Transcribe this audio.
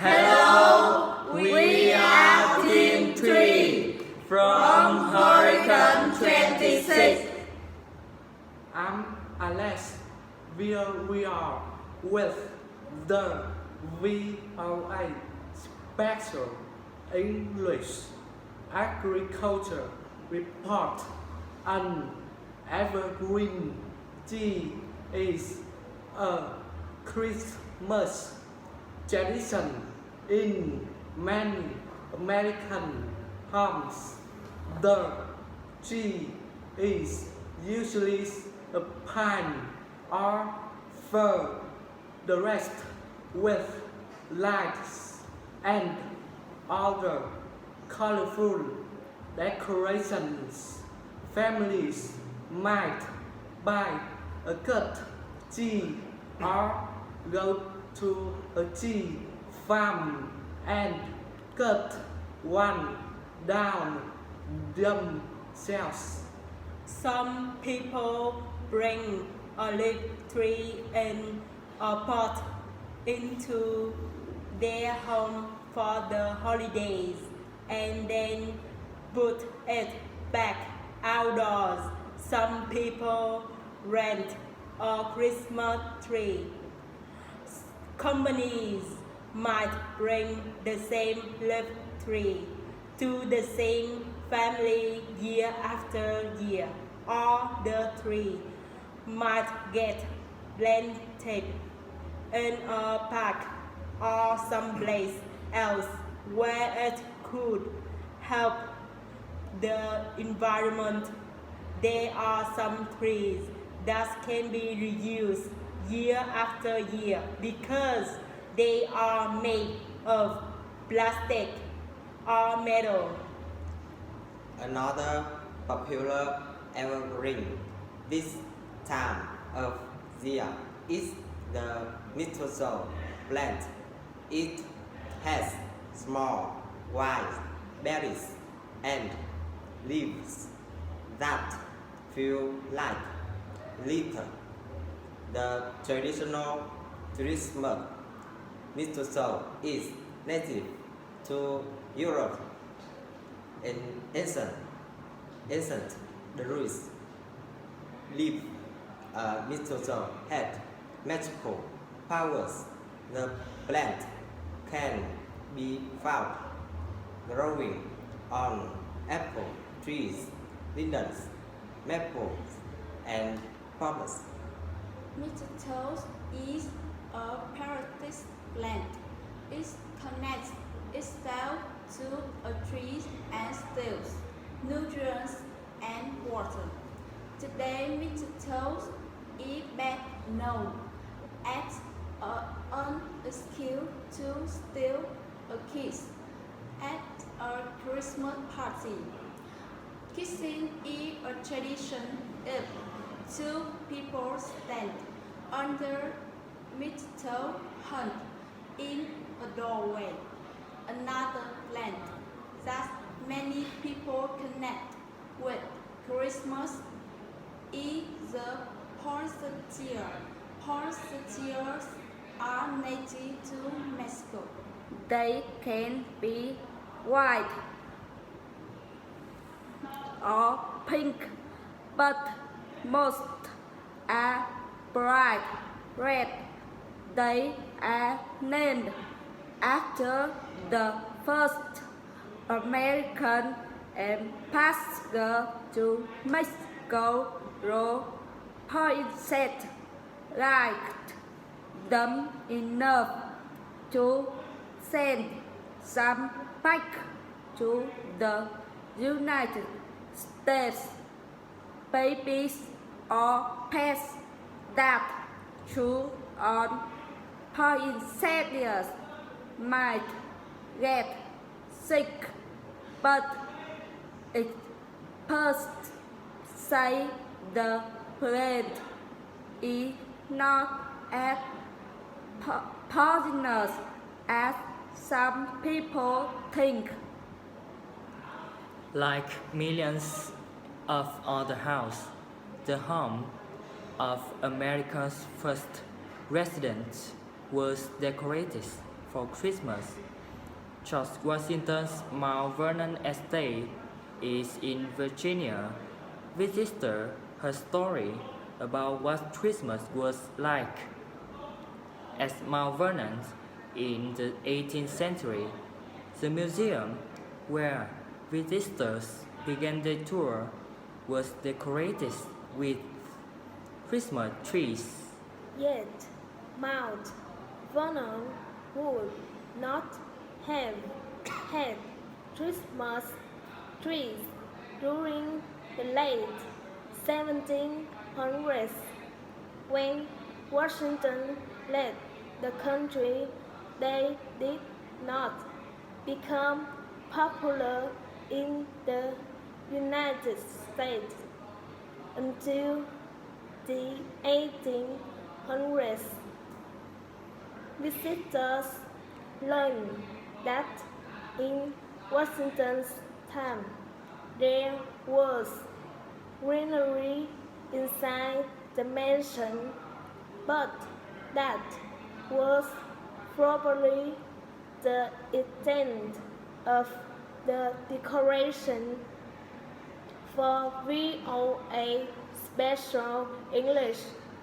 Hello, we are Team Tuii from Hurricane 26. I'm Alex. Here we are with the VOA Special English Agriculture Report. An evergreen tea is a Christmas tradition in many American homes. The tree is usually a pine or fir, the rest with lights and other colorful decorations. Families might buy a cut tea or go to a tea farm and cut one down themselves. Some people bring olive tree in a pot into their home for the holidays and then put it back outdoors. Some people rent a Christmas tree. Companies might bring the same leaf tree to the same family year after year, or the tree might get planted in a park or someplace else where it could help the environment. There are some trees that can be reused year after year because they are made of plastic or metal. Another popular evergreen this time of year is the mistletoe plant. It has small white berries and leaves that feel like glitter. The traditional Christmas mistletoe is native to Europe. In ancient Greece, leaf mistletoe had magical powers. The plant can be found growing on apple trees, lindens, maples, and poplars. Mistletoe is a parasitic plant. It connects itself to a tree and steals nutrients and water. Today, mistletoe is best known as an excuse to steal a kiss at a Christmas party. Kissing is a tradition if two people stand under mistletoe hung in a doorway. Another plant that many people connect with Christmas is the poinsettia. Poinsettias are native to Mexico. They can be white or pink, but most are bright red. They are named after the first American ambassador to Mexico, Poinsett, liked them enough to send some back to the United States. Babies or pets that chew on poinsettias might get sick, but experts say the plant is not as poisonous as some people think. Like millions of other houses, the home of America's first residents was decorated for Christmas. George Washington's Mount Vernon estate is in Virginia. Visitors heard stories about what Christmas was like at Mount Vernon in the 18th century. The museum where visitors began their tour was decorated with Christmas trees. Yet, Mount Vernon would not have had Christmas trees during the late 1700s when Washington led the country. They did not become popular in the United States until the 1800s. Visitors learned that in Washington's time there was greenery inside the mansion, but that was probably the intent of the decoration. For VOA Special English